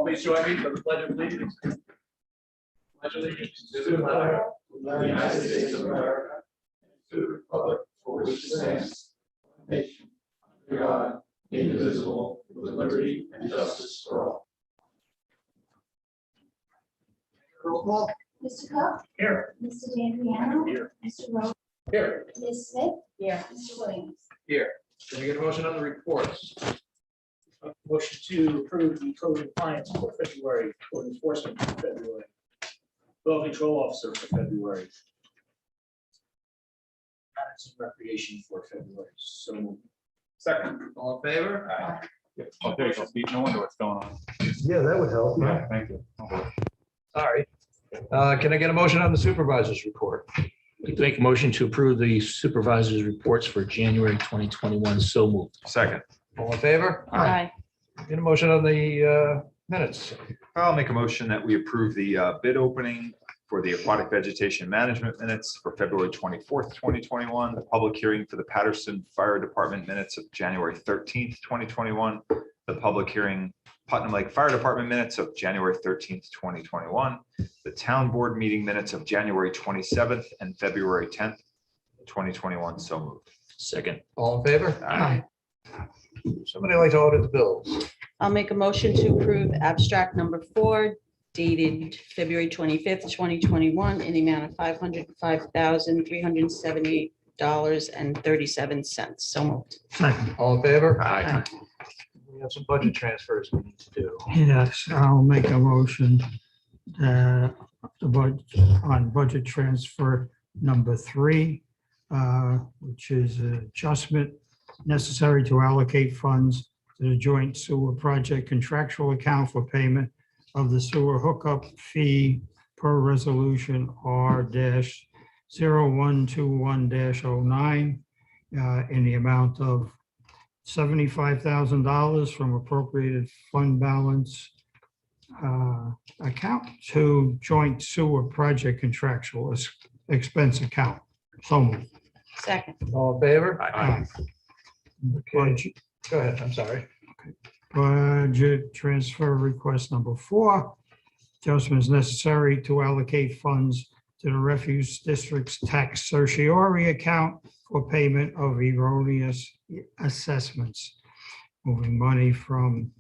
please join me for the Pledge of Allegiance. Pledge allegiance to the flag of the United States of America, and to the republic for which it stands, one nation, under God, indivisible, with liberty and justice for all. Roll call. Mr. Cook? Here. Mr. D'Adriano? Here. Mr. Rose? Here. Ms. Smith? Here. Mr. Williams? Here. Can we get a motion on the reports? Motion to approve the code compliance for February, code enforcement for February, dog control officer for February, Patterson recreation for February. So moved. Second. All in favor? Aye. Okay, so Pete, no wonder what's going on. Yeah, that would help. Yeah, thank you. Okay. All right. Can I get a motion on the supervisor's report? Make a motion to approve the supervisor's reports for January 2021. So moved. Second, All in favor? Aye. Get a motion on the minutes. I'll make a motion that we approve the bid opening for the aquatic vegetation management minutes for February 24th, 2021, the public hearing for the Patterson Fire Department minutes of January 13th, 2021, the public hearing Putnam Lake Fire Department minutes of January 13th, 2021, the town board meeting minutes of January 27th and February 10th, 2021. So moved. Second. All in favor? Aye. Somebody like to audit the bills? I'll make a motion to approve abstract number 4 dated February 25th, 2021 in the amount of $505,378.37. So moved. Second, All in favor? Aye. We have some budget transfers we need to do. yes, I'll make a motion that on budget transfer number 3, which is adjustment necessary to allocate funds to the joint sewer project contractual account for payment of the sewer hookup fee per resolution R-0121-09 in the amount of $75,000 from appropriated fund balance account to joint sewer project contractual expense account. So moved. Second. All in favor? Aye. Okay, go ahead, I'm sorry. Budget transfer request number 4, adjustments necessary to allocate funds to the refuse district's tax certiorari account for payment of erroneous assessments. Moving money from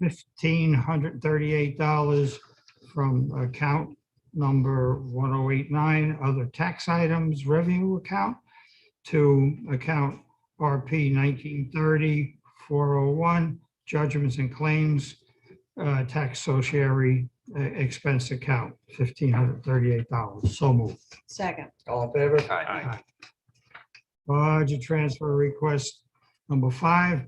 $1,538 from account number 1089, other tax items revenue account, to account RP 1930-401, judgments and claims, tax certiorari expense account, $1,538. So moved. Second. All in favor? Aye. Budget transfer request number 5.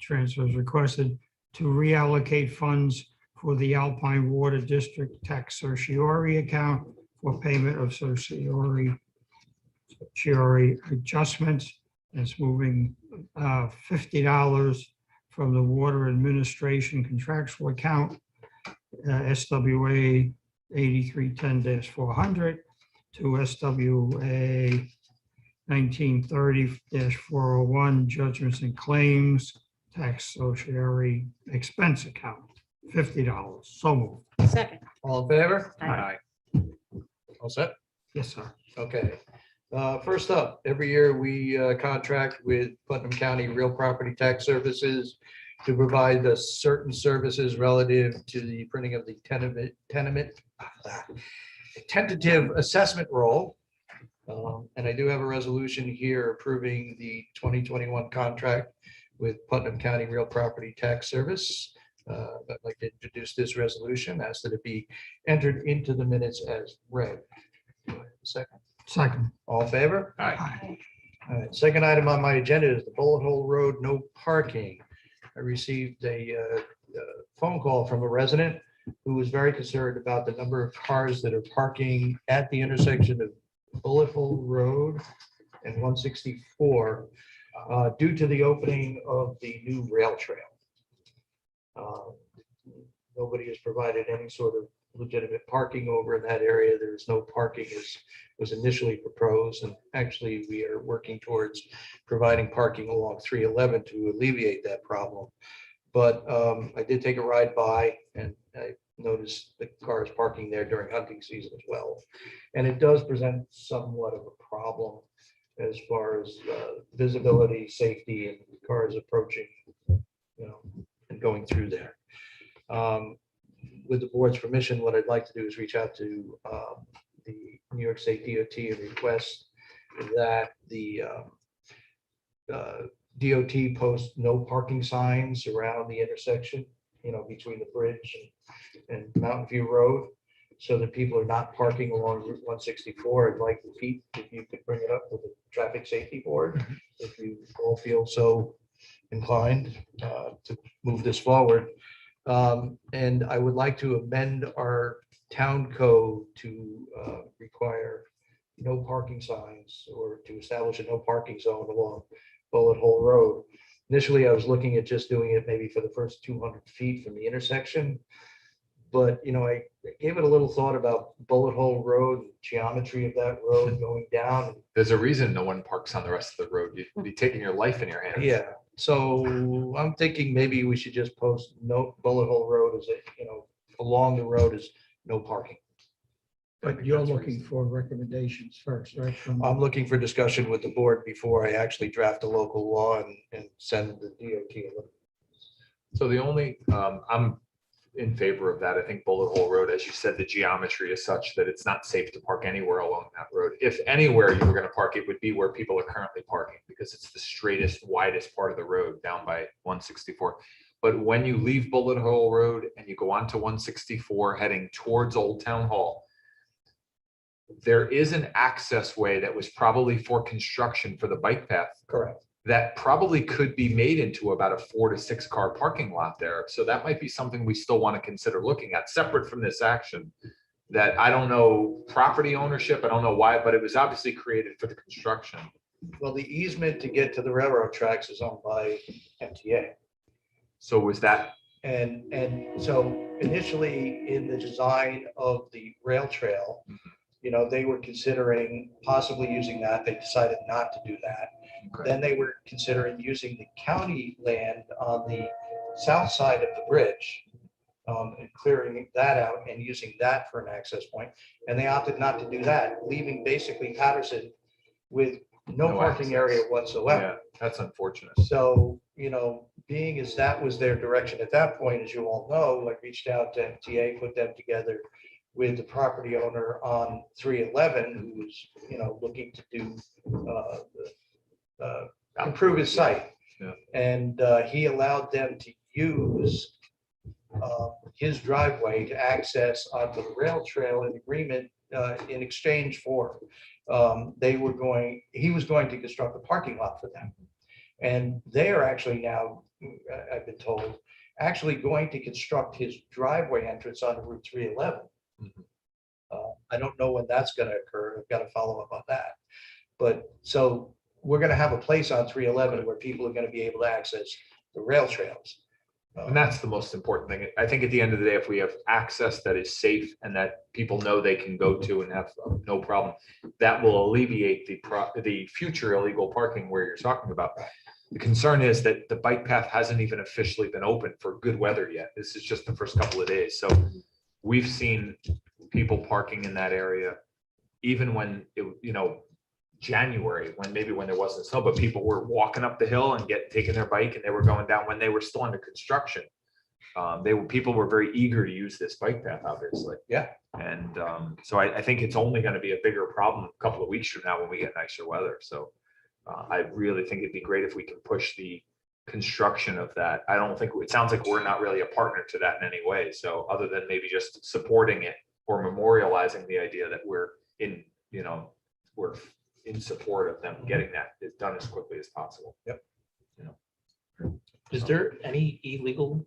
Transfers requested to reallocate funds for the Alpine Water District tax certiorari account for payment of certiorari adjustments. It's moving $50 from the Water Administration contractual account, SWA 8310-400 to SWA 1930-401, judgments and claims, tax certiorari expense account, $50. So moved. Second. All in favor? Aye. All set? Yes, sir. Okay. First up, every year we contract with Putnam County Real Property Tax Services to provide us certain services relative to the printing of the tentative assessment roll. And I do have a resolution here approving the 2021 contract with Putnam County Real Property Tax Service. I'd like to introduce this resolution, ask that it be entered into the minutes as read. Second. Second. All in favor? Aye. All right, second item on my agenda is the Bullet Hole Road no parking. I received a phone call from a resident who was very concerned about the number of cars that are parking at the intersection of Bullet Hole Road and 164 due to the opening of the new rail trail. Nobody has provided any sort of legitimate parking over in that area. There's no parking as was initially proposed, and actually we are working towards providing parking along 311 to alleviate that problem. But I did take a ride by and I noticed the cars parking there during hunting season as well. And it does present somewhat of a problem as far as visibility, safety, and cars approaching, and going through there. With the board's permission, what I'd like to do is reach out to the New York State DOT and request that the DOT post no parking signs around the intersection, between the bridge and Mountain View Road, so that people are not parking along Route 164. I'd like Pete, if you could bring it up with the Traffic Safety Board, if you all feel so inclined to move this forward. And I would like to amend our town code to require no parking signs, or to establish a no parking zone along Bullet Hole Road. Initially, I was looking at just doing it maybe for the first 200 feet from the intersection. But, I gave it a little thought about Bullet Hole Road, geometry of that road going down. There's a reason no one parks on the rest of the road. You'd be taking your life in your hands. Yeah, so I'm thinking maybe we should just post no Bullet Hole Road as along the road is no parking. But you're looking for recommendations first, right? I'm looking for discussion with the board before I actually draft a local law and send the DOT. a letter. So the only, I'm in favor of that. I think Bullet Hole Road, as you said, the geometry is such that it's not safe to park anywhere along that road. If anywhere you were going to park, it would be where people are currently parking, because it's the straightest, widest part of the road down by 164. But when you leave Bullet Hole Road and you go on to 164 heading towards Old Town Hall, there is an access way that was probably for construction for the bike path Correct. that probably could be made into about a 4 to 6 car parking lot there. So that might be something we still want to consider looking at, separate from this action. That I don't know property ownership, I don't know why, but it was obviously created for the construction. Well, the easement to get to the railroad tracks is owned by MTA. So was that, And so initially in the design of the rail trail, they were considering possibly using that. They decided not to do that. okay, Then they were considering using the county land on the south side of the bridge, and clearing that out and using that for an access point. And they opted not to do that, leaving basically Patterson with no No parking access. area whatsoever. yeah, that's unfortunate. So, being as that was their direction at that point, as you all know, I reached out to MTA, put them together with the property owner on 311, who was, looking to do, improve his site. Yeah. And he allowed them to use his driveway to access onto the rail trail in agreement, in exchange for, he was going to construct a parking lot for them. And they are actually now, I've been told, actually going to construct his driveway entrance on Route 311. I don't know when that's going to occur. I've got to follow up on that. But so we're going to have a place on 311 where people are going to be able to access the rail trails. And that's the most important thing. I think at the end of the day, if we have access that is safe and that people know they can go to and have no problem, that will alleviate the future illegal parking where you're talking about. The concern is that the bike path hasn't even officially been open for good weather yet. This is just the first couple of days. So we've seen people parking in that area, even when January, when there wasn't snow, but people were walking up the hill and taking their bike and they were going down when they were still under construction. People were very eager to use this bike path, obviously. Yeah. And so I think it's only going to be a bigger problem a couple of weeks from now when we get nicer weather. So I really think it'd be great if we can push the construction of that. I don't think, it sounds like we're not really a partner to that in any way. So other than maybe just supporting it or memorializing the idea that we're in support of them getting that done as quickly as possible. Yep. Is there any illegal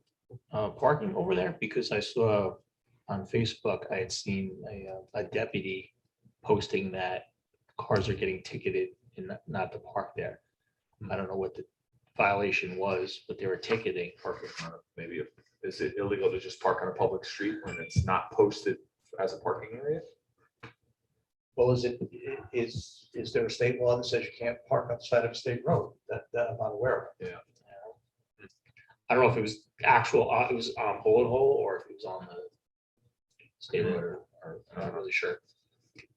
parking over there? Because I saw on Facebook, I had seen a deputy posting that cars are getting ticketed and not to park there. I don't know what the violation was, but they were ticketing. Maybe is it illegal to just park on a public street when it's not posted as a parking area? Well, is there a state law that says you can't park on the side of a state road? That I'm not aware of. Yeah. I don't know if it was actual, it was on bullet hole or if it was on the state road, or I'm not really sure.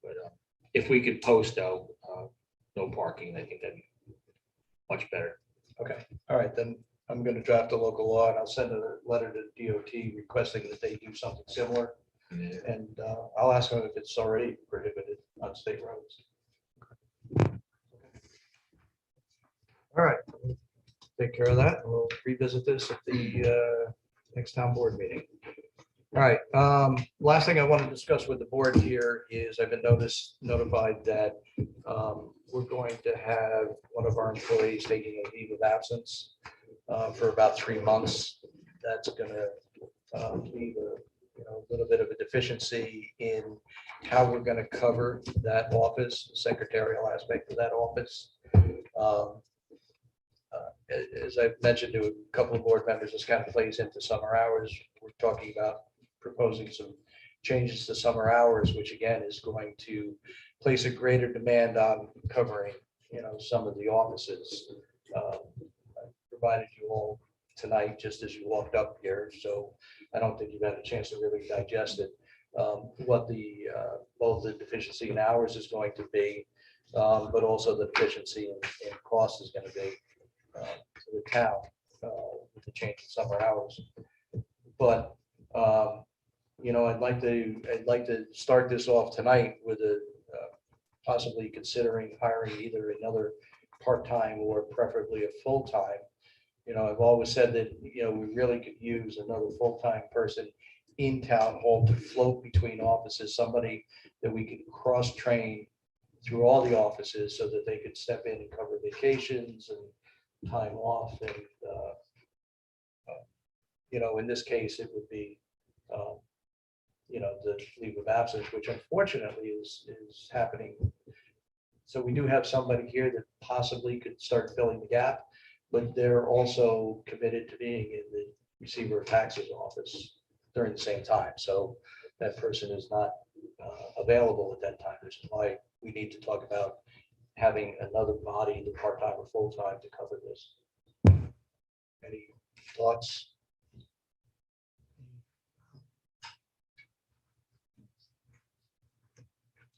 But if we could post though, no parking, I think that'd be much better. Okay, all right, then I'm gonna draft a local law and I'll send a letter to DOT requesting that they do something similar. And I'll ask them if it's already prohibited on state roads. All right, take care of that. We'll revisit this at the next town board meeting. All right, last thing I want to discuss with the board here is I've been notified that we're going to have one of our employees taking a leave of absence for about 3 months. That's going to leave a little bit of a deficiency in how we're going to cover that office, the secretarial aspect of that office. As I've mentioned to a couple of board members, this kind of plays into summer hours. We're talking about proposing some changes to summer hours, which again is going to place a greater demand on covering, some of the offices. I provided you all tonight just as you walked up here, so I don't think you've had a chance to really digest it. What the both the deficiency in hours is going to be, but also the deficiency in cost is going to be to the town with the change in summer hours. But I'd like to start this off tonight with a possibly considering hiring either another part-time or preferably a full-time. I've always said that we really could use another full-time person in town hall to float between offices, somebody that we could cross-train through all the offices so that they could step in and cover vacations and time off. And in this case, it would be the leave of absence, which unfortunately is happening. So we do have somebody here that possibly could start filling the gap, but they're also committed to being in the receiver of taxes office during the same time. So that person is not available at that time, which is why we need to talk about having another body, the part-time or full-time, to cover this. Any thoughts?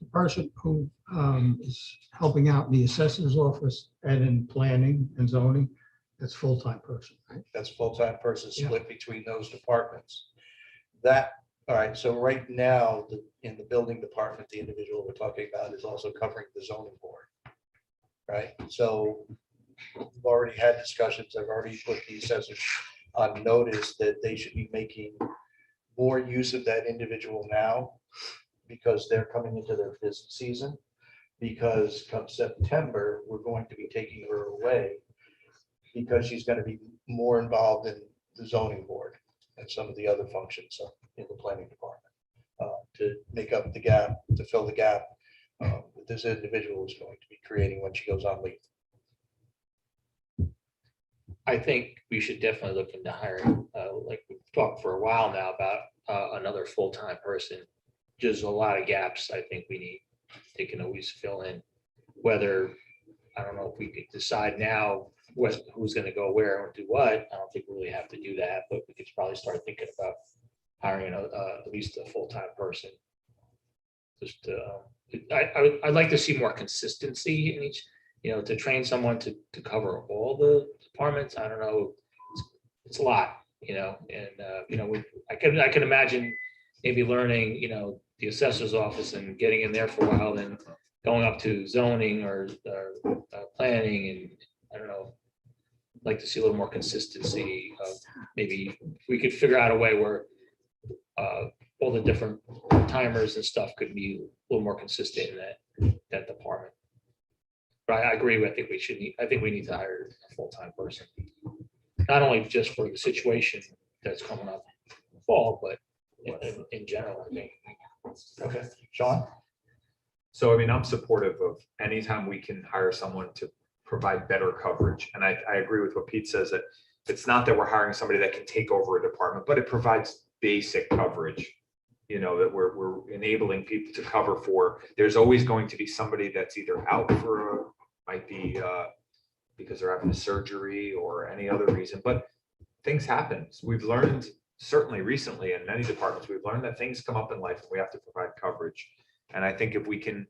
The person who is helping out in the assessor's office and in planning and zoning, that's full-time person, right? That's a full-time person split between those departments. All right, so right now, in the building department, the individual we're talking about is also covering the zoning board. Right, so we've already had discussions. I've already put the assessors on notice that they should be making more use of that individual now because they're coming into their busy season. Because come September, we're going to be taking her away because she's going to be more involved in the zoning board and some of the other functions in the planning department to make up the gap, to fill the gap that this individual is going to be creating when she goes on leave. I think we should definitely look into hiring, like we've talked for a while now about another full-time person. Just a lot of gaps I think we need. They can always fill in. Whether, I don't know if we could decide now who's going to go where and do what. I don't think we really have to do that, but we could probably start thinking about hiring at least a full-time person. Just I'd like to see more consistency in each, to train someone to cover all the departments. I don't know, it's a lot, and I can imagine maybe learning, the assessor's office and getting in there for a while, then going up to zoning or planning, and I don't know, I'd like to see a little more consistency. Maybe we could figure out a way where all the different timers and stuff could be a little more consistent in that department. But I agree with, I think we need to hire a full-time person. Not only just for the situation that's coming up in the fall, but in general, I think. Okay, Sean? So, I'm supportive of anytime we can hire someone to provide better coverage. And I agree with what Pete says, that it's not that we're hiring somebody that can take over a department, but it provides basic coverage, that we're enabling people to cover for. There's always going to be somebody that's either out might be because they're having a surgery or any other reason, but things happen. We've learned, certainly recently in many departments, we've learned that things come up in life and we have to provide coverage. And I think if we can,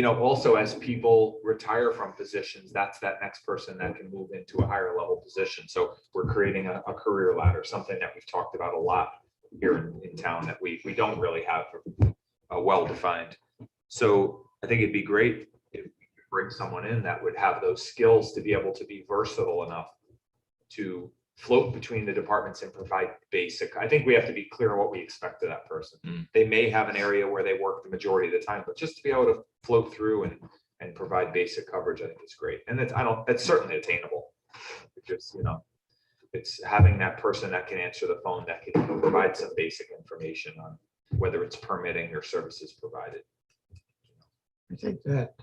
also as people retire from positions, that's that next person that can move into a higher level position. So we're creating a career ladder, something that we've talked about a lot here in town that we don't really have well-defined. So I think it'd be great if we could bring someone in that would have those skills to be able to be versatile enough to float between the departments and provide basic. I think we have to be clear on what we expect of that person. They may have an area where they work the majority of the time, but just to be able to float through and provide basic coverage, I think is great. And that's certainly attainable. Just, it's having that person that can answer the phone, that can provide some basic information on whether it's permitting or services provided. I think that,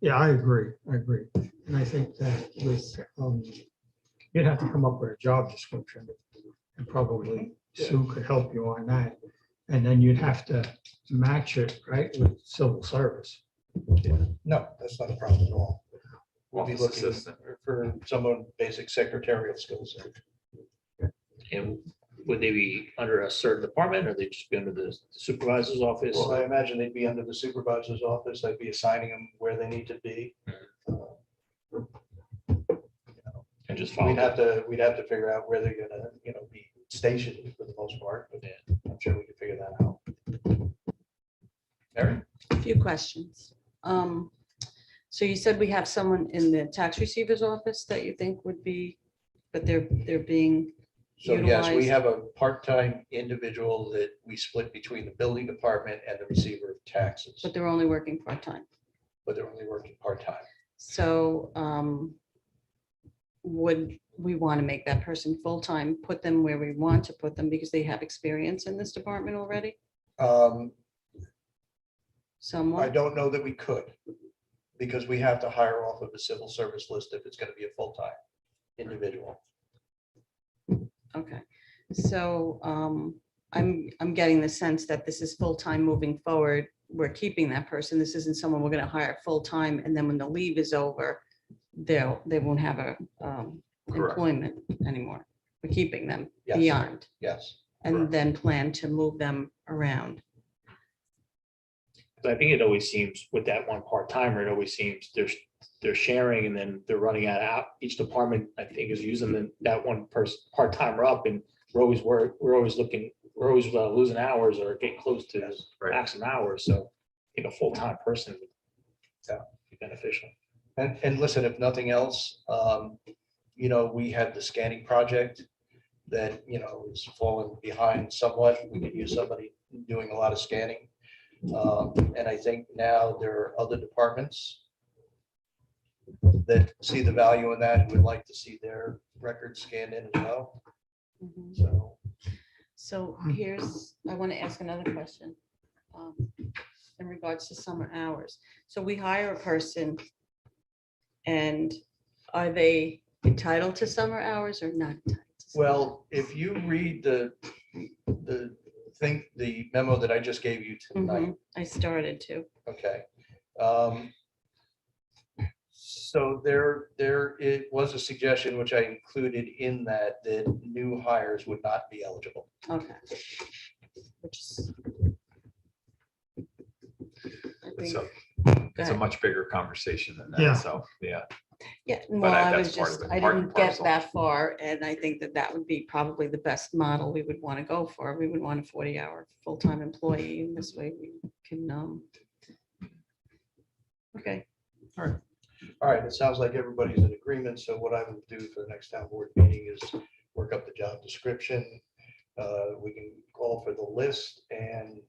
yeah, I agree. And I think that with, you'd have to come up with a job description, and probably Sue could help you on that. And then you'd have to match it, right, with civil service. No, that's not a problem at all. We'll be Office looking assistant. for someone basic secretarial skills. And would they be under a certain department, or they just be under the supervisor's office? Well, I imagine they'd be under the supervisor's office. I'd be assigning them where they need to be. And just follow. We'd have to figure out where they're gonna, be stationed for the most part, but I'm sure we can figure that out. Erin? A few questions. So you said we have someone in the tax receiver's office that you think would be, but they're being So yes, we utilized. have a part-time individual that we split between the building department and the receiver of taxes, But they're only working part-time. but they're only working part-time. So would we want to make that person full-time, put them where we want to put them because they have experience in this department already? I Somewhat? don't know that we could, because we have to hire off of the civil service list if it's gonna be a full-time individual. Okay, so I'm getting the sense that this is full-time moving forward. We're keeping that person. This isn't someone we're gonna hire full-time, and then when the leave is over, they won't have a Correct. employment anymore. We're keeping them Yes. beyond, Yes. and Correct. then plan to move them around. I think it always seems with that one part-timer, it always seems they're sharing, and then they're running out. Each department, I think, is using that one person part-timer up, and we're always losing hours or getting close to Right. maximum hours. So I think a full-time person would be beneficial. And listen, if nothing else, we had the scanning project that, is falling behind somewhat. We could use somebody doing a lot of scanning. And I think now there are other departments that see the value in that, who would like to see their records scanned in as well. Mhm. So, So I want to ask another question in regards to summer hours. So we hire a person, and are they entitled to summer hours or not entitled to summer well, if you read the memo that I just gave you hours? tonight, Mhm, I started to. okay. So it was a suggestion, which I included in that new hires would not be eligible. Okay. Which is. I It's think- a, go it's a ahead. much bigger conversation than Yeah. that. So, yeah. Yeah, but well, I that's was part just, of it, I part and didn't get parcel. that far, and I think that would be probably the best model we would want to go for. We would want a 40-hour full-time employee, and this way we can, okay, All right, it sounds like everybody's in agreement. So what I will do for the next town board meeting is work up the job description. We can call for the list, and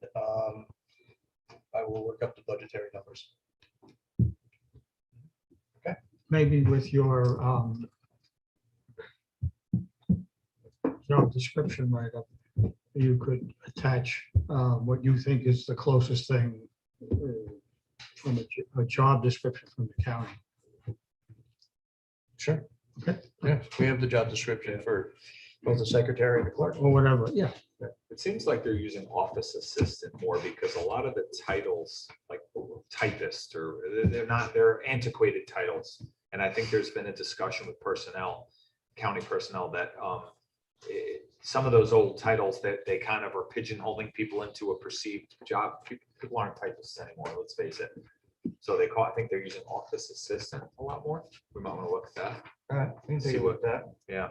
I will work up the budgetary numbers. Maybe with your job description write-up, you could attach what you think is the closest thing from a job description from the county. Sure. Okay. Yeah, we have the job description for both the secretary and the clerk. Or whatever, yeah. It seems like they're using office assistant more because a lot of the titles, like typist, or they're antiquated titles. And I think there's been a discussion with personnel, county personnel, that some of those old titles that they kind of are pigeonholing people into a perceived job. People aren't typists anymore, let's face it. So I think they're using office assistant a lot more. We might want to look at that. All right, we can take See a look at that. Yeah.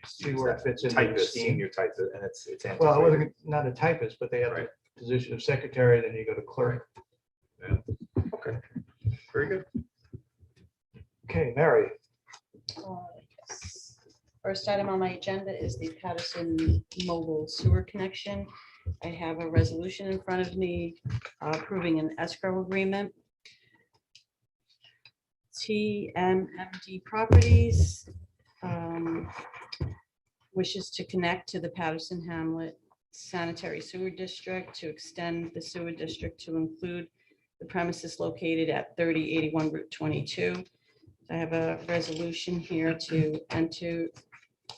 See where it fits in. Typist, senior typist, and it's. Well, I antiquated. wasn't, not a typist, but they have the Right. position of secretary, then you go to clerk. Okay, very good. Okay, Mary. Yes. First item on my agenda is the Patterson mobile sewer connection. I have a resolution in front of me approving an escrow agreement. TMMD Properties wishes to connect to the Patterson Hamlet Sanitary Sewer District to extend the sewer district to include the premises located at 3081 Route 22. I have a resolution here to enter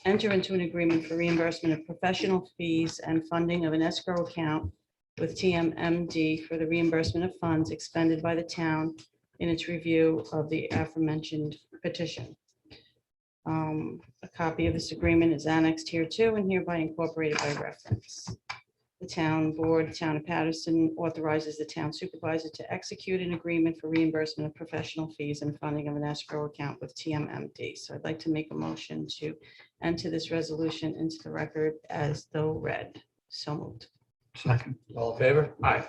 into an agreement for reimbursement of professional fees and funding of an escrow account with TMMD for the reimbursement of funds expended by the town in its review of the aforementioned petition. A copy of this agreement is annexed here too and hereby incorporated by reference. The town board, the town of Patterson authorizes the town supervisor to execute an agreement for reimbursement of professional fees and funding of an escrow account with TMMD. So I'd like to make a motion to enter this resolution into the record as though read. So moved. Second. All in favor? Aye.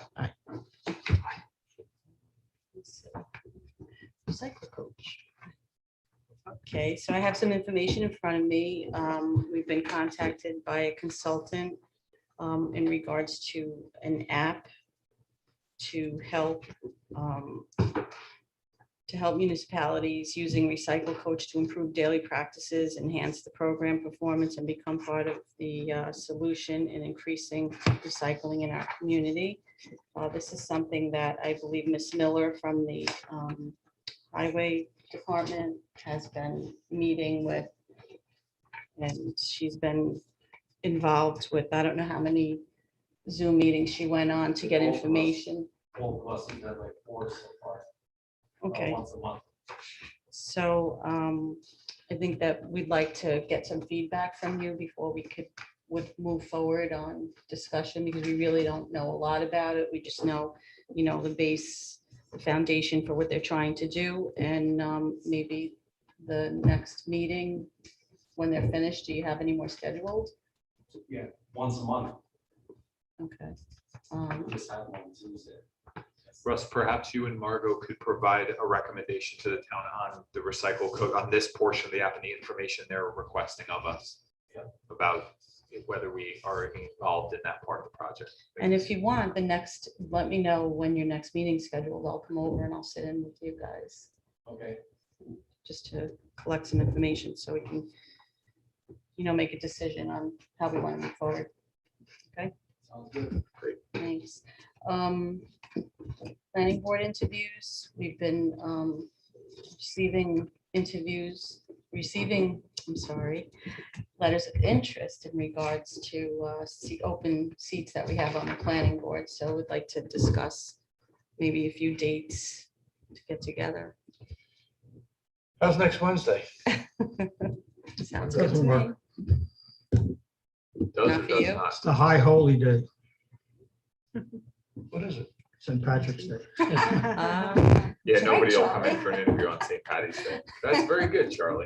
Recycle coach. Okay, so I have some information in front of me. We've been contacted by a consultant in regards to an app to help municipalities using Recycle Coach to improve daily practices, enhance the program performance, and become part of the solution in increasing recycling in our community. This is something that I believe Ms. Miller from the Highway Department has been meeting with, and she's been involved with, I don't know how many Zoom meetings she went on to get information. Both of us have had like 4 so far. Okay. Once a month. So I think that we'd like to get some feedback from you before would move forward on discussion, because we really don't know a lot about it. We just know, the foundation for what they're trying to do, and maybe the next meeting, when they're finished, do you have any more scheduled? Yeah, once a month. Okay. We just had one Tuesday. Russ, perhaps you and Margot could provide a recommendation to the town on the recycle code, on this portion of the app and the information they're requesting of us about whether we are involved in that part of the project. And if you want, let me know when your next meeting's scheduled. I'll come over and I'll sit in with you guys Okay. just to collect some information so we can, make a decision on how we want to move forward. Sounds good. Thanks. Planning board interviews, we've been receiving letters of interest in regards to open seats that we have on the planning board. So we'd like to discuss maybe a few dates to get together. How's next Wednesday? Sounds good to Doesn't me. work. Does Not or for does you? not? It's the high holy day, What is it? St. Patrick's Day. Yeah, That's nobody right, will come in Charlie. for an interview on St. Patty's Day. That's very good, Charlie.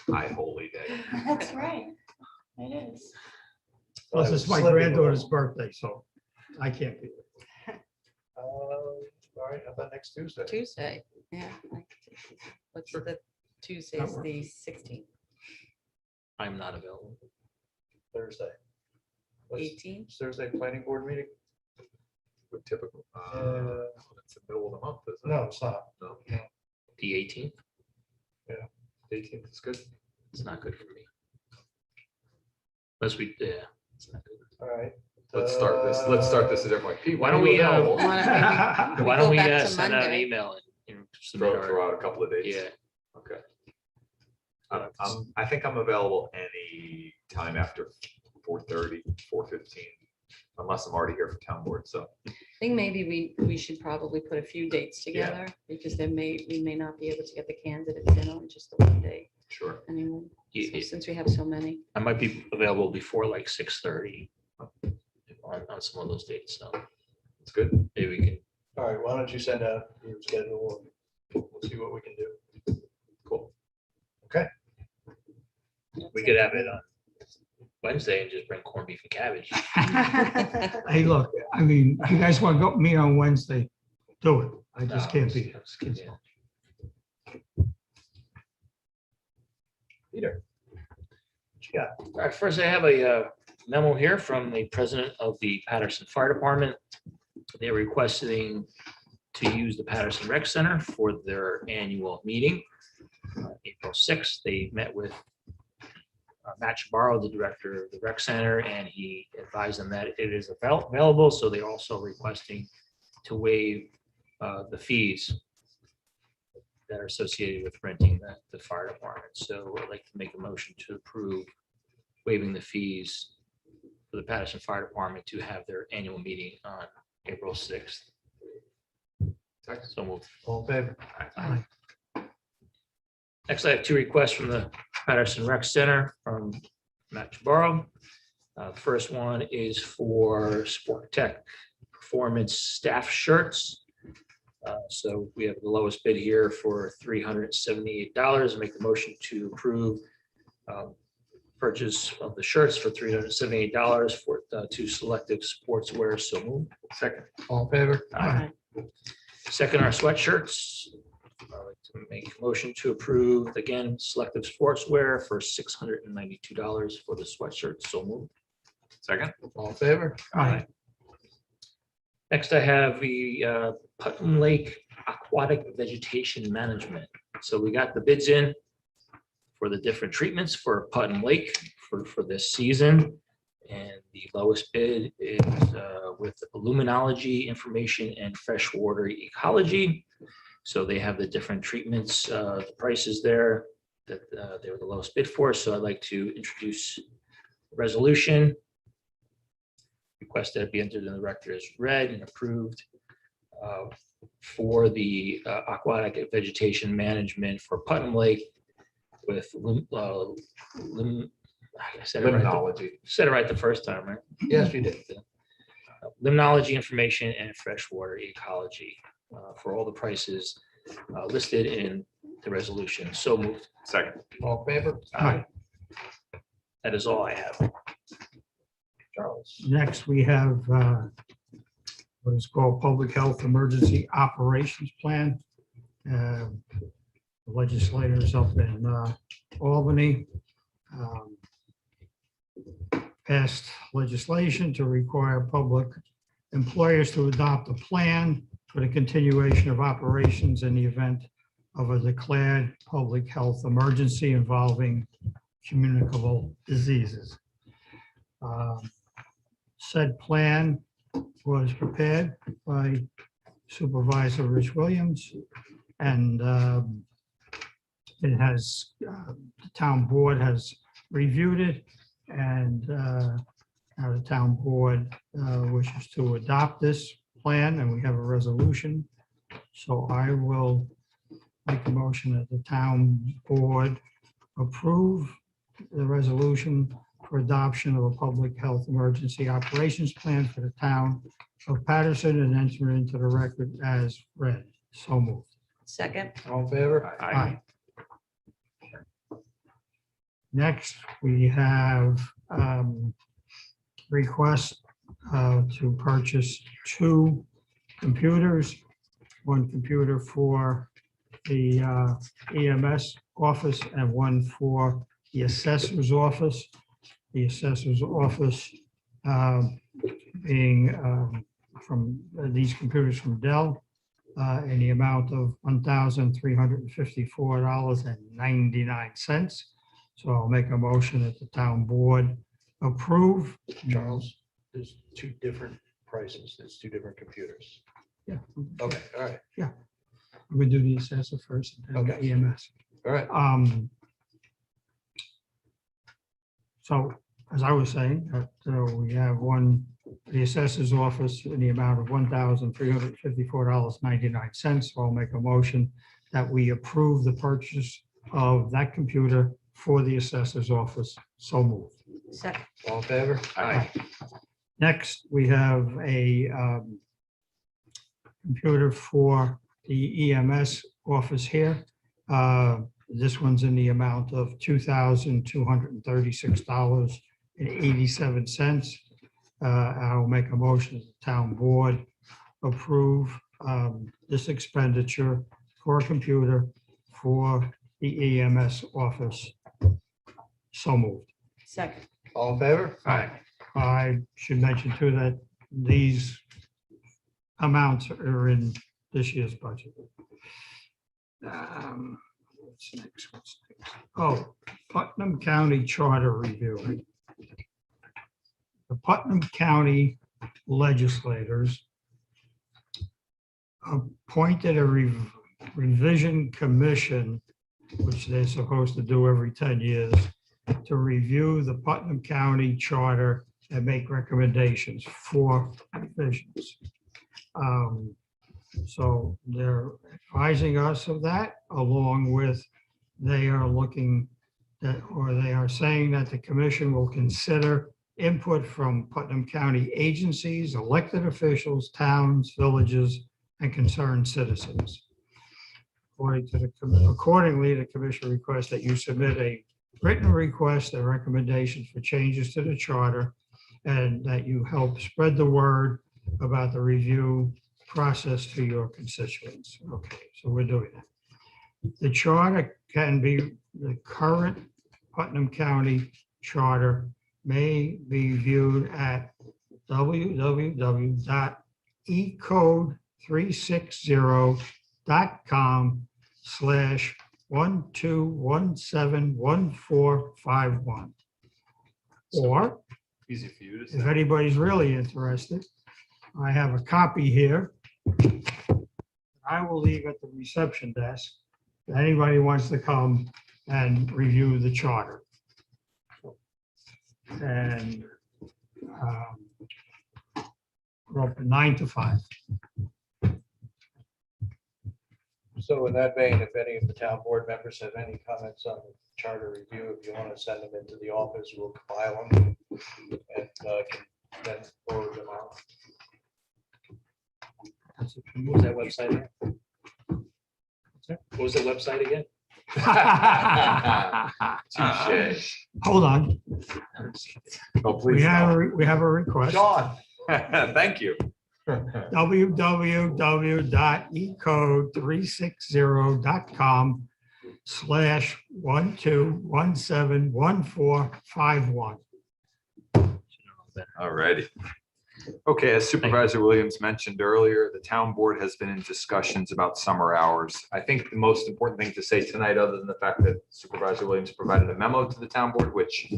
High holy day. That's right. It is. Plus, it's my granddaughter's birthday, so I can't be there. All right, how about next Tuesday? Tuesday, yeah. What's the Tuesday is the 16th, I'm not available. Thursday. What's 18th. Thursday planning board meeting? With typical, it's the middle of the month, isn't it? No, it's not. No, The 18th, 18th is good. it's not good for me. Unless we, yeah. It's not good. All right. Let's start this a different way. Pete, Why don't we, Wanna Why go don't we back to send out an Monday? email and submit throw our, out a couple of dates? yeah, Okay. I think I'm available any time after 4:30, 4:15, unless I'm already here for town board, so. I think maybe we should probably put a few dates Yeah. together, because we may not be able to get the candidates in on just the one day. Sure. anyone? Yeah, So yeah. since we have so many. I might be available before like 6:30 on some of those dates, so It's good. maybe we can. All right, why don't you send out your schedule? We'll see what we can do. Cool. We could have it on Wednesday and just bring corned beef and cabbage. Hey, look, I mean, if you guys want to go meet on Wednesday, do it. I just can't be. Yeah. Peter. What you got? All right, first I have a memo here from the president of the Patterson Fire Department. They're requesting to use the Patterson Rec Center for their annual meeting. April 6th, they met with Matt Chabarro, the director of the rec center, and he advised them that it is available. So they're also requesting to waive the fees that are associated with renting the fire department. So I'd like to make a motion to approve waiving the fees for the Patterson Fire Department to have their annual meeting on April 6th. So moved. All in favor? Aye. Next, I have two requests from the Patterson Rec Center from Matt Chabarro. The first one is for Sport Tech Performance Staff Shirts. So we have the lowest bid here for $378. Make the motion to approve purchase of the shirts for $378 for two selective sportswear. So moved. Second. All in favor? Aye. Second, our sweatshirts. I'd like to make a motion to approve, again, selective sportswear for $692 for the sweatshirt. So moved. Second. All in favor? Aye. Next, I have the Putnam Lake Aquatic Vegetation Management. So we got the bids in for the different treatments for Putnam Lake for this season. And the lowest bid is with luminology information and freshwater ecology. So they have the different treatments, the prices there that they were the lowest bid for. So I'd like to introduce a resolution. Request that it be entered in the record as read and approved for the aquatic vegetation management for Putnam Lake with I said it right the first time, right? Yes, you did. Limnology information and freshwater ecology for all the prices listed in the resolution. So moved. Second. All in favor? Aye. That is all I have. Charles. Next, we have what is called Public Health Emergency Operations Plan. The legislators up in Albany passed legislation to require public employers to adopt a plan for the continuation of operations in the event of a declared public health emergency involving communicable diseases. Said plan was prepared by Supervisor Rich Williams, and it has, the town board has reviewed it, and now the town board wishes to adopt this plan, and we have a resolution. So I will make a motion that the town board approve the resolution for adoption of a public health emergency operations plan for the town of Patterson and enter into the record as read. So moved. Second. All in favor? Aye. Next, we have request to purchase 2 computers, 1 computer for the EMS office and 1 for the assessor's office. The assessor's office being from these computers from Dell in the amount of $1,354.99. So I'll make a motion that the town board approve. Charles, there's 2 different prices. There's 2 different computers. Yeah. Okay, all right, I'm gonna do the assessor first and then the Okay. EMS. all right. So as I was saying, we have the assessor's office in the amount of $1,354.99. So I'll make a motion that we approve the purchase of that computer for the assessor's office. So moved. Second. All in favor? Aye. Next, we have a computer for the EMS office here. This one's in the amount of $2,236.87. I'll make a motion that the town board approve this expenditure for a computer for the EMS office. So moved. Second. All in favor? Aye. I should mention too that these amounts are in this year's budget. What's next? Oh, Putnam County Charter Review. The Putnam County legislators appointed a revision commission, which they're supposed to do every 10 years, to review the Putnam County Charter and make recommendations for revisions. So they're advising us of that, along with they are looking that, or they are saying that the commission will consider input from Putnam County agencies, elected officials, towns, villages, and concerned citizens. Accordingly, the commission requests that you submit a written request and recommendations for changes to the charter, and that you help spread the word about the review process to your constituents. Okay, so we're doing that. The charter can be, the current Putnam County Charter may be viewed at www.ecode360.com/12171451. Or Easy for you to if say. anybody's really interested, I have a copy here. I will leave at the reception desk. If anybody wants to come and review the charter. And we're open 9 to 5. So in that vein, if any of the town board members have any comments on the charter review, if you want to send them into the office, we'll compile them and can then forward them out. What was that website again? What was the website again? Touche. Hold on, Oh, we please. have, no. we have a request. John. Thank you. www.ecode360.com/12171451. All righty. Okay, as Supervisor Williams mentioned earlier, the town board has been in discussions about summer hours. I think the most important thing to say tonight, other than the fact that Supervisor Williams provided a memo to the town board, which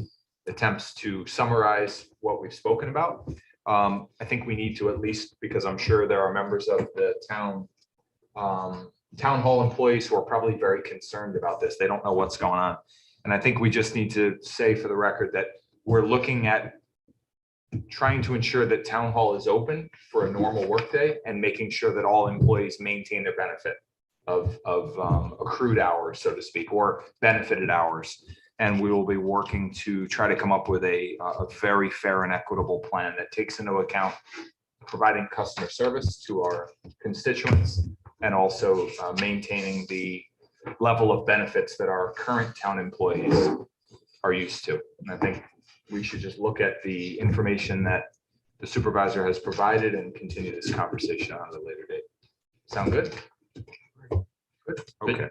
attempts to summarize what we've spoken about. I think we need to at least, because I'm sure there are members of the town hall employees who are probably very concerned about this. They don't know what's going on. And I think we just need to say for the record that we're looking at trying to ensure that town hall is open for a normal workday and making sure that all employees maintain their benefit of accrued hours, so to speak, or benefited hours. And we will be working to try to come up with a very fair and equitable plan that takes into account providing customer service to our constituents and also maintaining the level of benefits that our current town employees are used to. And I think we should just look at the information that the supervisor has provided and continue this conversation on at a later date. Sound good? Good. Okay.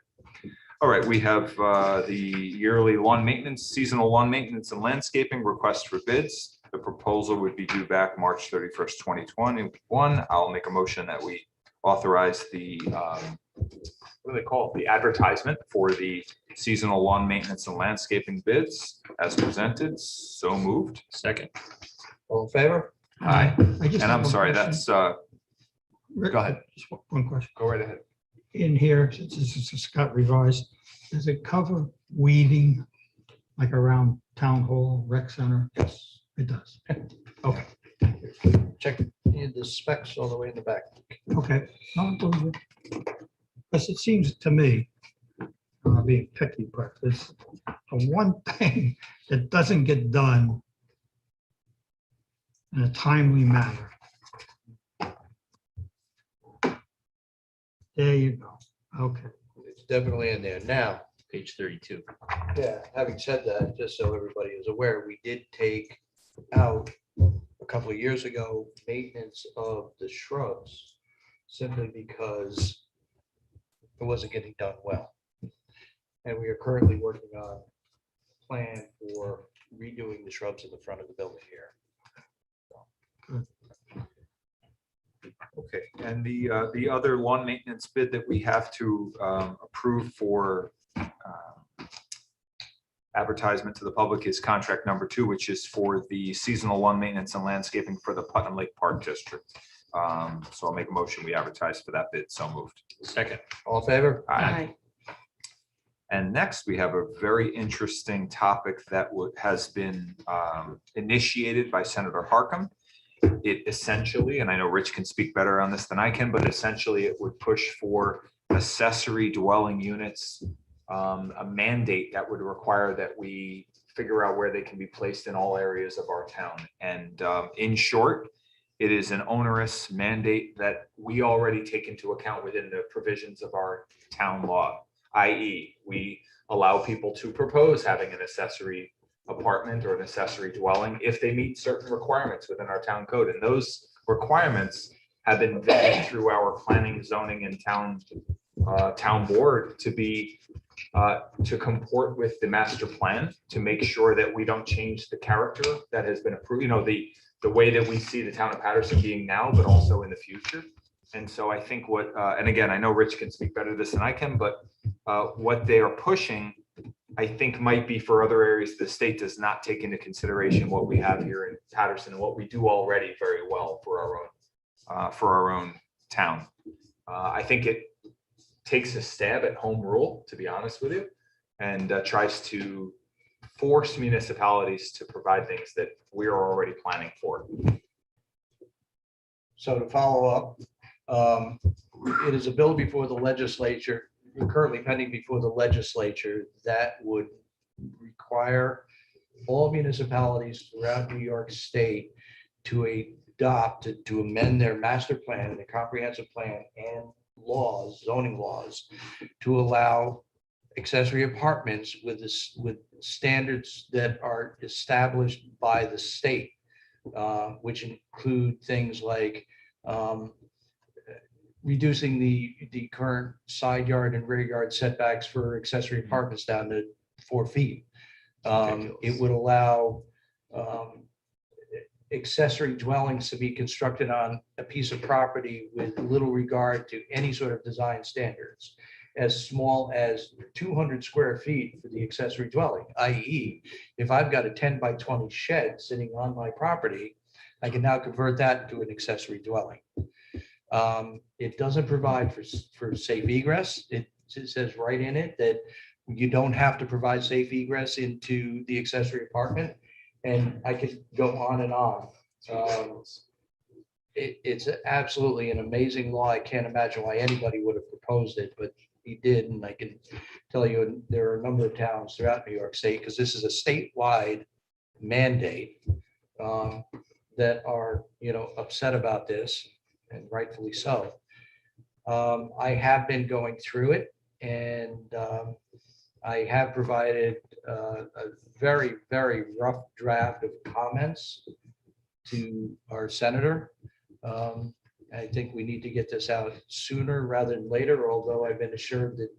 All right, we have the yearly lawn maintenance, seasonal lawn maintenance and landscaping request for bids. The proposal would be due back March 31st, 2021. I'll make a motion that we authorize the, what do they call it? The advertisement for the seasonal lawn maintenance and landscaping bids as presented. So moved. Second. All in favor? Aye. I just And have I'm one sorry, question. that's, Rick, go ahead. just one question. Go right ahead. In here, since this is Scott revised, does it cover weeding like around town hall, rec center? Yes, it does. Okay, Check the specs all the way in the back. okay. Because it seems to me, being picky, but there's the one thing that doesn't get done in a timely manner. There you go. Okay. It's definitely in there. Now, Page 32. yeah, having said that, just so everybody is aware, we did take out a couple of years ago, maintenance of the shrubs simply because it wasn't getting done well. And we are currently working on a plan for redoing the shrubs in the front of the building here. Okay, and the other lawn maintenance bid that we have to approve for advertisement to the public is contract number 2, which is for the seasonal lawn maintenance and landscaping for the Putnam Lake Park District. So I'll make a motion, we advertise for that bid, so moved. Second. All in favor? Aye. And next, we have a very interesting topic that has been initiated by Senator Harkam. It essentially, and I know Rich can speak better on this than I can, but essentially it would push for accessory dwelling units, a mandate that would require that we figure out where they can be placed in all areas of our town. And in short, it is an onerous mandate that we already take into account within the provisions of our town law, i.e. we allow people to propose having an accessory apartment or an accessory dwelling if they meet certain requirements within our town code. And those requirements have been vetted through our planning, zoning, and town board to be to comport with the master plan, to make sure that we don't change the character that has been approved, you know, the way that we see the town of Patterson being now, but also in the future. And so I think what, and again, I know Rich can speak better to this than I can, but what they are pushing, I think might be for other areas. The state does not take into consideration what we have here in Patterson and what we do already very well for our own town. I think it takes a stab at home rule, to be honest with you, and tries to force municipalities to provide things that we are already planning for. So to follow up, it is a bill before the legislature, currently pending before the legislature, that would require all municipalities throughout New York State to adopt, to amend their master plan and the comprehensive plan and laws, zoning laws, to allow accessory apartments with standards that are established by the state, which include things like reducing the current side yard and rear yard setbacks for accessory apartments down to 4 feet. It would allow accessory dwellings to be constructed on a piece of property with little regard to any sort of design standards, as small as 200 square feet for the accessory dwelling, i.e. if I've got a 10 by 20 shed sitting on my property, I can now convert that into an accessory dwelling. It doesn't provide for safe egress. It says right in it that you don't have to provide safe egress into the accessory apartment. And I could go on and on. It's absolutely an amazing law. I can't imagine why anybody would have proposed it, but he did. And I can tell you, there are a number of towns throughout New York State, because this is a statewide mandate, that are, upset about this, and rightfully so. I have been going through it, and I have provided a very, very rough draft of comments to our senator. I think we need to get this out sooner rather than later, although I've been assured that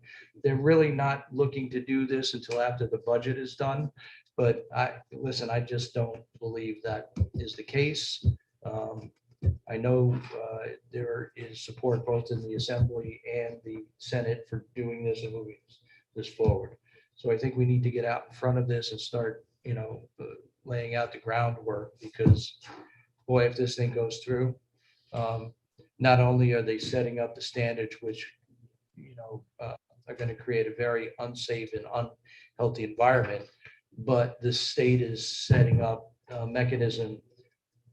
they're really not looking to do this until after the budget is done. But I just don't believe that is the case. I know there is support both in the Assembly and the Senate for doing this and moving this forward. So I think we need to get out in front of this and start, laying out the groundwork, because boy, if this thing goes through, not only are they setting up the standards, which, are going to create a very unsafe and unhealthy environment, but the state is setting up a mechanism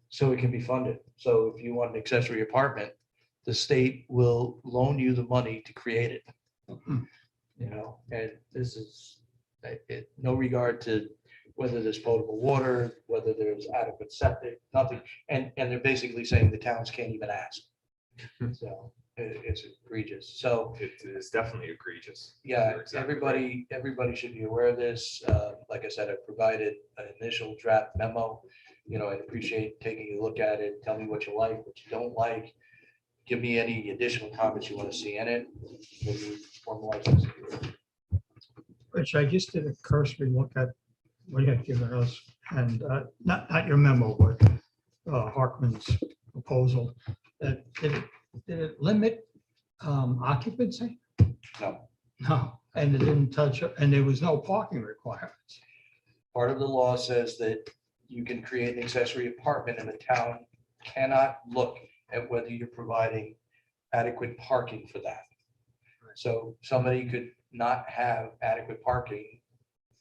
so it can be funded. So if you want an accessory apartment, the state will loan you the money to create it. and this is, no regard to whether there's potable water, whether there's adequate septic, nothing. And they're basically saying the towns can't even ask. So it's egregious. So It is definitely egregious. yeah, You're exactly right. everybody should be aware of this. Like I said, I provided an initial draft memo. I'd appreciate taking a look at it. Tell me what you like, what you don't like. Give me any additional comments you want to see in it. Maybe formalize this. Which I just did a cursory look at what you had given us, and not your memo, but Hartman's proposal. Did it limit occupancy? No. No, and it didn't touch, and there was no parking requirements. Part of the law says that you can create an accessory apartment and the town cannot look at whether you're providing adequate parking for that. So somebody could not have adequate parking.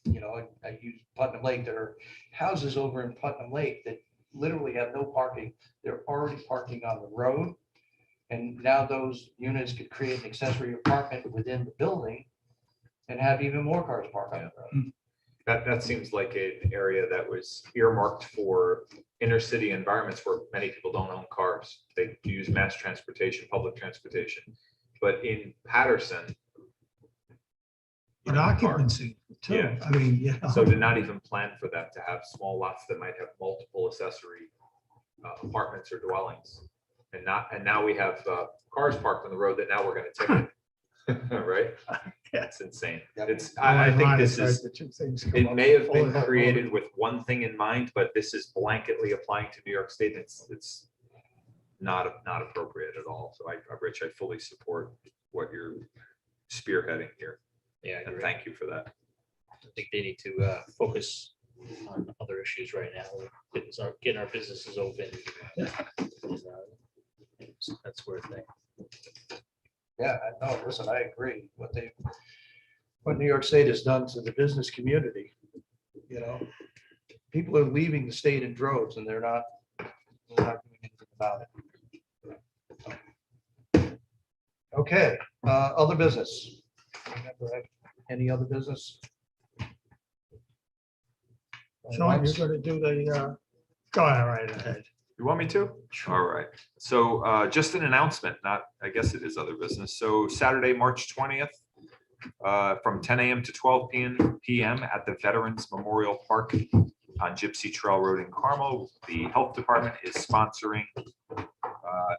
I use Putnam Lake. There are houses over in Putnam Lake that literally have no parking. They're already parking on the road. And now those units could create an accessory apartment within the building and have even more cars parked on the road. That seems like an area that was earmarked for inner city environments where many people don't own cars. They use mass transportation, public transportation. But in Patterson, But occupancy too. Yeah. I mean, so to not even plan for that, to have small lots that might have multiple accessory apartments or dwellings. And now we have cars parked on the road that now we're going to ticket. Right? That's insane. I think this is, it may have been created with one thing in mind, but this is blanketly applying to New York State. It's not appropriate at all. So Rich, I fully support what you're spearheading here. Yeah, And thank you for that. I think they need to focus on other issues right now. Getting our businesses open. That's where thing. Yeah, no, listen, I agree. What New York State has done to the business community, people are leaving the state in droves and they're not doing anything about it. Okay, other business. Remember, any other business? Sean, you're gonna do the, go right ahead. You want me to? All right. So just an announcement, I guess it is other business. So Saturday, March 20th, from 10 a.m. to 12 p.m. at the Veterans Memorial Park on Gypsy Trail Road in Carmel. The health department is sponsoring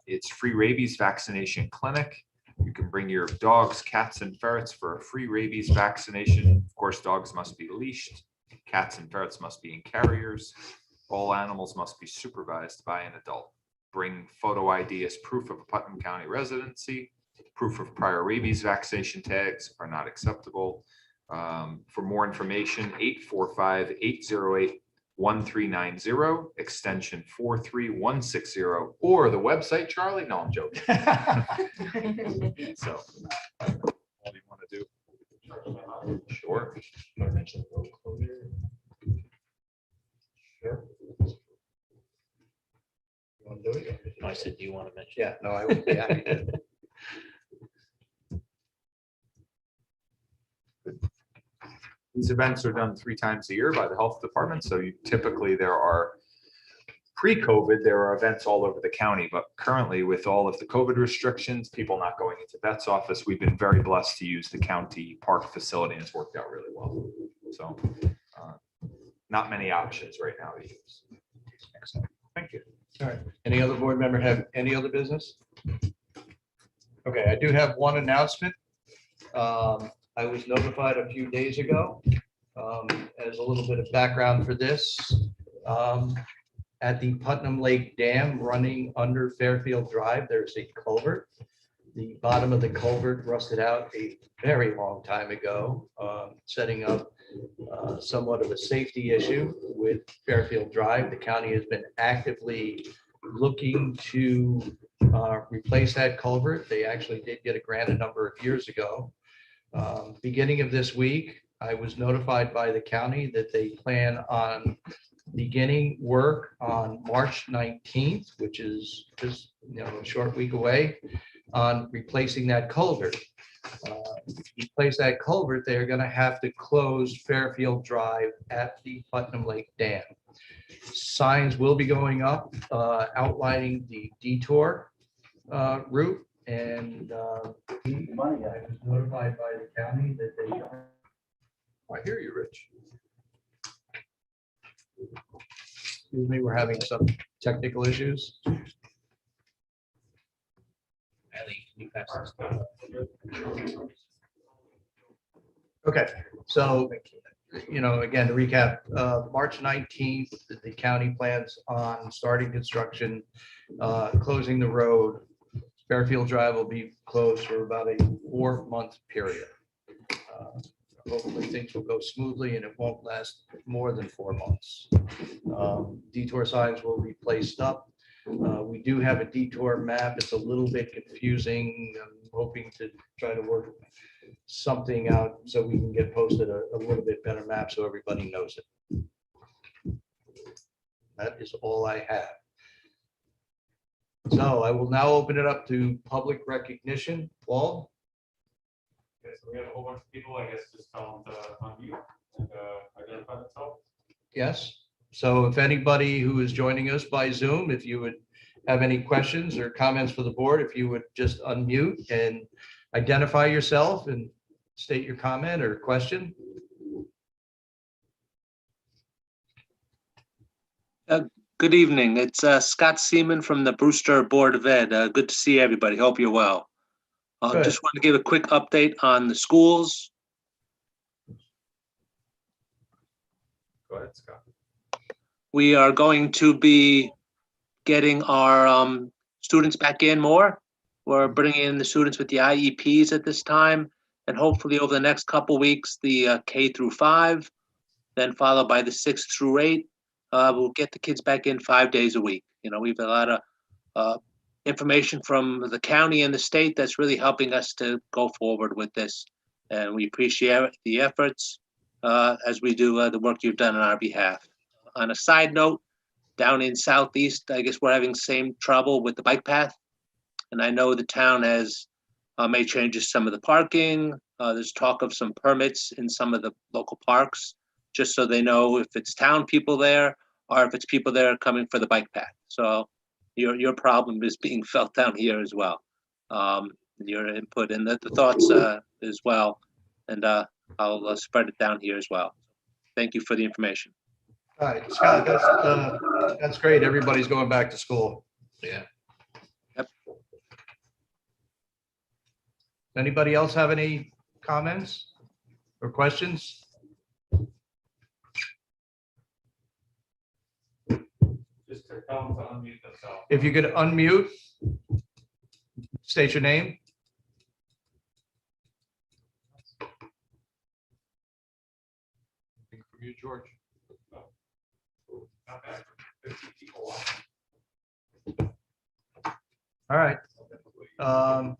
its free rabies vaccination clinic. You can bring your dogs, cats, and ferrets for a free rabies vaccination. Of course, dogs must be leashed. Cats and ferrets must be in carriers. All animals must be supervised by an adult. Bring photo ID as proof of a Putnam County residency. Proof of prior rabies vaccination tags are not acceptable. For more information, 845-808-1390, extension 43160, or the website, Charlie? No, I'm joking. So, what do you want to do? Sure. Sure. You want to do it? I said, do you want to mention? Yeah, no, I would be happy to. These events are done 3 times a year by the health department. So typically there are, pre-COVID, there are events all over the county, but currently with all of the COVID restrictions, people not going into vet's office, we've been very blessed to use the county park facility and it's worked out really well. So not many options right now to use. Excellent. Thank you. All right. Any other board member have any other business? Okay, I do have one announcement. I was notified a few days ago, as a little bit of background for this. At the Putnam Lake Dam running under Fairfield Drive, there's a culvert. The bottom of the culvert rusted out a very long time ago, setting up somewhat of a safety issue with Fairfield Drive. The county has been actively looking to replace that culvert. They actually did get a grant a number of years ago. Beginning of this week, I was notified by the county that they plan on beginning work on March 19th, which is just a short week away, on replacing that culvert. replace that culvert, they're gonna have to close Fairfield Drive at the Putnam Lake Dam. Signs will be going up outlining the detour route, and money, I was notified by the county that they don't. I hear you, Rich. Excuse me, we're having some technical issues. Ellie, can you pass this? Okay, so, again, to recap, March 19th, the county plans on starting construction, closing the road. Fairfield Drive will be closed for about a 4-month period. Hopefully things will go smoothly and it won't last more than 4 months. Detour signs will be placed up. We do have a detour map. It's a little bit confusing. I'm hoping to try to work something out so we can get posted a little bit better map so everybody knows it. That is all I have. So I will now open it up to public recognition. Paul? Okay, so we have a whole bunch of people, I guess, just tell them to unmute and identify themselves. Yes. So if anybody who is joining us by Zoom, if you would have any questions or comments for the board, if you would just unmute and identify yourself and state your comment or question. Good evening. It's Scott Seaman from the Brewster Board of Ed. Good to see everybody. Hope you're well. Good. Just want to give a quick update on the schools. Go ahead, Scott. We are going to be getting our students back in more. We're bringing in the students with the IEPs at this time, and hopefully over the next couple weeks, the K through 5, then followed by the 6 through 8. We'll get the kids back in 5 days a week. We've a lot of information from the county and the state that's really helping us to go forward with this. And we appreciate the efforts as we do the work you've done on our behalf. On a side note, down in Southeast, I guess we're having the same trouble with the bike path. And I know the town has made changes to some of the parking. There's talk of some permits in some of the local parks, just so they know if it's town people there or if it's people there coming for the bike path. So your problem is being felt down here as well. Your input and the thoughts as well. And I'll spread it down here as well. Thank you for the information. All right, Scott, that's great. Everybody's going back to school. Yeah. Yep. Anybody else have any comments or questions? Just to tell them to unmute themselves. If you could unmute, state your name. From you, George. Not bad for 50 people watching. All right. I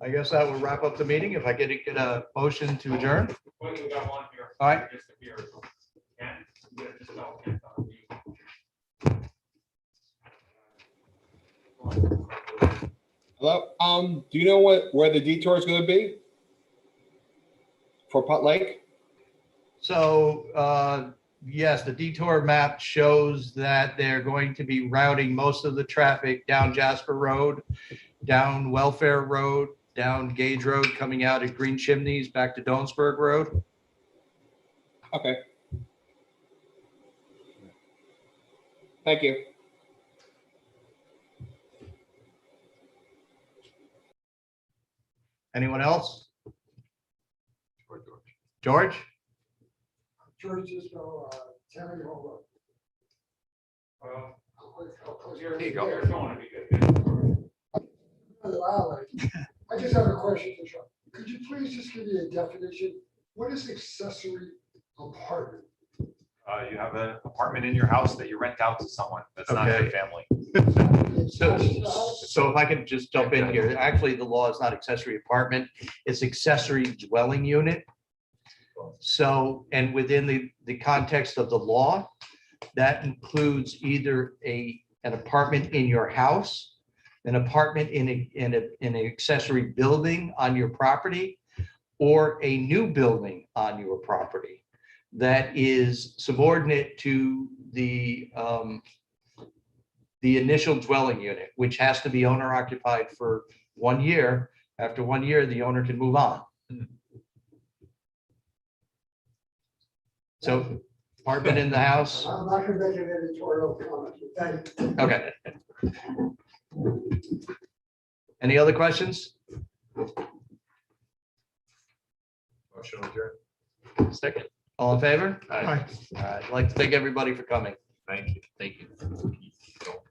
guess that will wrap up the meeting. If I get a motion to adjourn. Well, we got one here. All right. Just appeared. Ken, you gotta just tell Ken to unmute. Hello, do you know where the detour is gonna be? For Putt Lake? So, yes, the detour map shows that they're going to be routing most of the traffic down Jasper Road, down Welfare Road, down Gage Road, coming out at Green Chimneys, back to Donsburg Road. Okay. Thank you. Anyone else? George? George is Terry Hall. Well, There you go. Here's going to be good. I just have a question for Sean. Could you please just give me a definition? What is accessory apartment? You have an apartment in your house that you rent out to someone that's not your Okay. family. So if I could just jump in here, actually, the law is not accessory apartment, it's accessory dwelling unit. So, and within the context of the law, that includes either an apartment in your house, an apartment in an accessory building on your property, or a new building on your property that is subordinate to the initial dwelling unit, which has to be owner occupied for 1 year. After 1 year, the owner can move on. So apartment in the house, I'm not gonna make an editorial comment. Thank you. okay. Any other questions? Motion adjourned. Second. All in favor? Aye. I'd like to thank everybody for coming. Thank you. Thank you.